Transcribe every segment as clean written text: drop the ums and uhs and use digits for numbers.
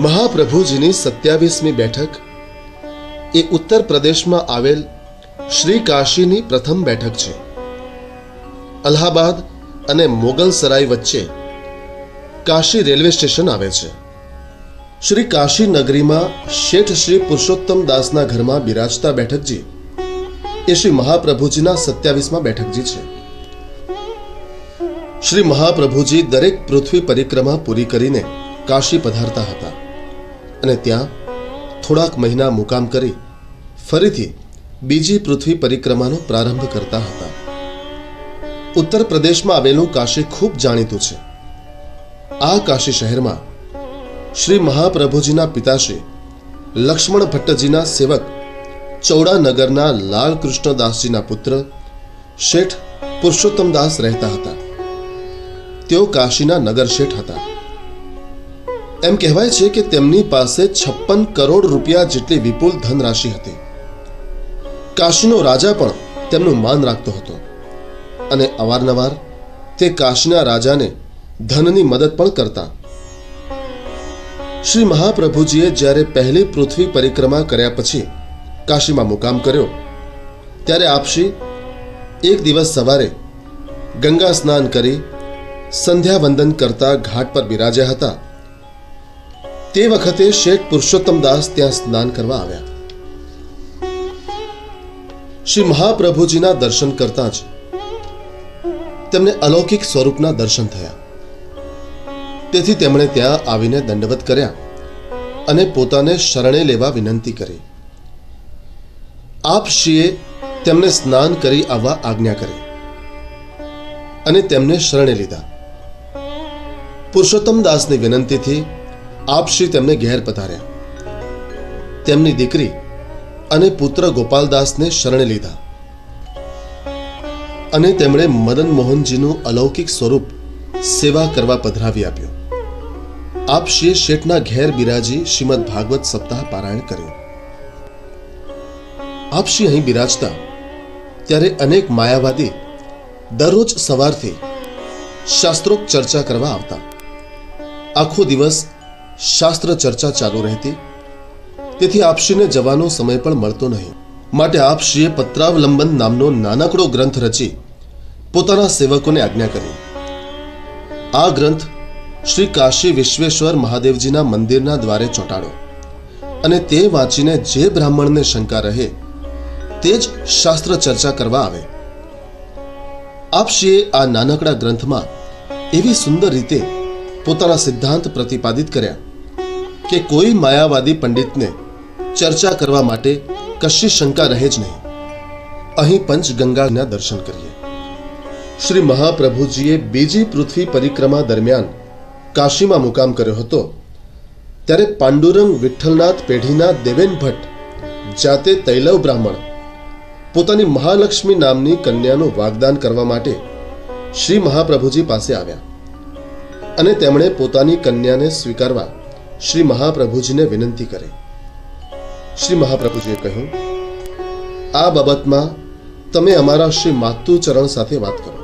મહાપ્રભુજીની 27મી બેઠક એ ઉત્તર પ્રદેશમાં આવેલ શ્રી કાશીની પ્રથમ બેઠક છે. અલ્હાબાદ અને મોગલ સરાય વચ્ચે કાશી રેલવે સ્ટેશન આવે છે. શ્રી કાશી નગરીમાં શેઠ શ્રી પુરુષોત્તમ દાસના ઘરમાં બિરાજતા બેઠકજી એ શ્રી મહાપ્રભુજીના 27મા બેઠકજી છે. શ્રી મહાપ્રભુજી દરેક પૃથ્વી પરિક્રમા પૂરી કરીને કાશી પધારતા હતા અને ત્યાં થોડાક મહિના મુકામ કરી ફરીથી બીજી પૃથ્વી પરિક્રમાનો પ્રારંભ કરતા હતા. ઉત્તર પ્રદેશમાં આવેલું કાશી ખૂબ જાણીતું છે. આ કાશી શહેરમાં શ્રી મહાપ્રભુજીના પિતાશ્રી લક્ષ્મણ ભટ્ટજીના સેવક ચૌડાનગરના લાલ કૃષ્ણદાસજીના પુત્ર શેઠ પુરુષોત્તમદાસ રહેતા હતા. તેઓ કાશીના નગર શેઠ હતા. એમ કહેવાય છે કે તેમની પાસે 56 કરોડ રૂપિયા જેટલી વિપુલ ધનરાશિ હતી. કાશીનો રાજા પણ તેમનું માન રાખતો હતો અને અવારનવાર તે કાશીના રાજાને ધનની મદદ પણ કરતા. શ્રી મહાપ્રભુજીએ જ્યારે પહેલી પૃથ્વી પરિક્રમા કર્યા પછી કાશીમાં મુકામ કર્યો ત્યારે આપશ્રી એક દિવસ સવારે ગંગા સ્નાન કરી સંધ્યા વંદન કરતા ઘાટ પર બિરાજ્યા હતા. તે વખતે શેઠ પુરુષોત્તમદાસ ત્યાં સ્નાન કરવા આવ્યા. શ્રી મહાપ્રભુજીના દર્શન કરતા જ તેમને અલૌકિક સ્વરૂપના દર્શન થયા. તેથી તેમણે ત્યાં આવીને દંડવત કર્યા અને પોતાને શરણે લેવા વિનંતી કરી. આપશ્રીએ તેમને સ્નાન કરી આવવા આજ્ઞા કરી અને તેમને શરણે લીધા. પુરુષોત્તમદાસની વિનંતીથી આપશ્રી તેમને ઘેર પધાર્યા. તેમની દીકરી અને પુત્ર ગોપાલદાસને શરણે લીધા અને તેમણે મદન મોહનજીનું અલૌકિક સ્વરૂપ સેવા કરવા પધરાવી આપ્યું. આપશ્રીએ શેઠના ઘેર બિરાજી શ્રીમદ ભાગવત સપ્તાહ પારાયણ કર્યું. આપશ્રી અહીં બિરાજતા ત્યારે અનેક માયાવાદી દરરોજ સવારથી શાસ્ત્રોક્ત ચર્ચા કરવા આવતા. આખો દિવસ શાસ્ત્ર ચર્ચા ચાલુ રહેતી. તેથી આપશ્રીને જવાનો સમય પણ મળતો નહીં. માટે આપશ્રીએ પત્રાવલંબન નામનો નાનકડો ગ્રંથ રચી પોતાના સેવકોને આજ્ઞા કરી. આ ગ્રંથ શ્રી કાશી વિશ્વેશ્વર મહાદેવજીના મંદિરના દ્વારે ચોંટાડો અને તે વાંચીને જે બ્રાહ્મણને શંકા રહે તે જ શાસ્ત્ર ચર્ચા કરવા આવે. આપશ્રીએ આ નાનકડા ગ્રંથમાં એવી સુંદર રીતે પોતાના સિદ્ધાંત પ્રતિપાદિત કર્યા કે કોઈ માયાવાદી પંડિતને ચર્ચા કરવા માટે કશી શંકા રહે જ નહીં. અહીં પંચગંગાના દર્શન કરીએ. શ્રી મહાપ્રભુજીએ બીજી પૃથ્વી પરિક્રમા દરમિયાન કાશીમાં મુકામ કર્યો હતો ત્યારે પાંડુરંગ વિઠ્ઠલનાથ પેઢીના દેવેન ભટ્ટ જાતે તૈલવ બ્રાહ્મણ પોતાની મહાલક્ષ્મી નામની કન્યાનું વાગદાન કરવા માટે શ્રી મહાપ્રભુજી પાસે આવ્યા અને તેમણે પોતાની કન્યાને સ્વીકારવા શ્રી મહાપ્રભુજીને વિનંતી કરી. શ્રી મહાપ્રભુજીએ કહ્યું, આ બાબતમાં તમે અમારા શ્રી માતુચરણ સાથે વાત કરો.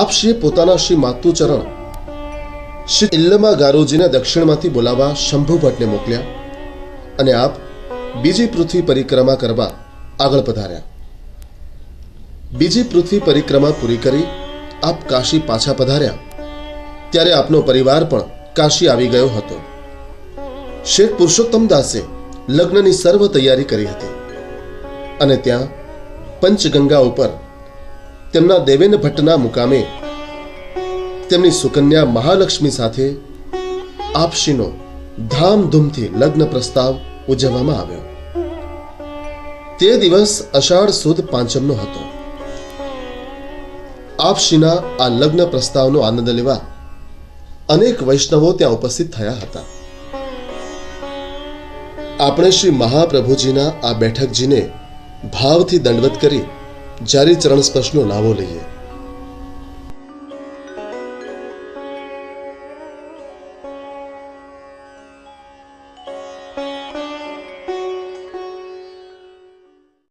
આપશ્રીએ પોતાના શ્રી માતુચરણ શ્રી ઇલ્લમા ગારોજીને દક્ષિણમાંથી બોલાવવા શંભુ ભટ્ટને મોકલ્યા અને આપ બીજી પૃથ્વી પરિક્રમા કરવા આગળ પધાર્યા. બીજી પૃથ્વી પરિક્રમા પૂરી કરી આપ કાશી પાછા પધાર્યા ત્યારે આપનો પરિવાર પણ કાશી આવી ગયો હતો. શેઠ પુરુષોત્તમદાસે લગ્નની સર્વ તૈયારી કરી હતી અને ત્યાં પંચગંગા ઉપર તેમના દેવેન ભટ્ટના મુકામે તેમની સુકન્યા મહાલક્ષ્મી સાથે આપશ્રીનો ધામધૂમથી લગ્ન પ્રસ્તાવ ઉજવવામાં આવ્યો. તે દિવસ અષાઢ સુદ પાંચમનો હતો. આપશ્રીના આ લગ્ન પ્રસ્તાવનો આનંદ લેવા અનેક વૈષ્ણવો ત્યાં ઉપસ્થિત થયા હતા. આપણે શ્રી મહાપ્રભુજીના આ બેઠકજીને ભાવથી દંડવત કરી જારી ચરણ સ્પર્શનો લાભો લઈએ.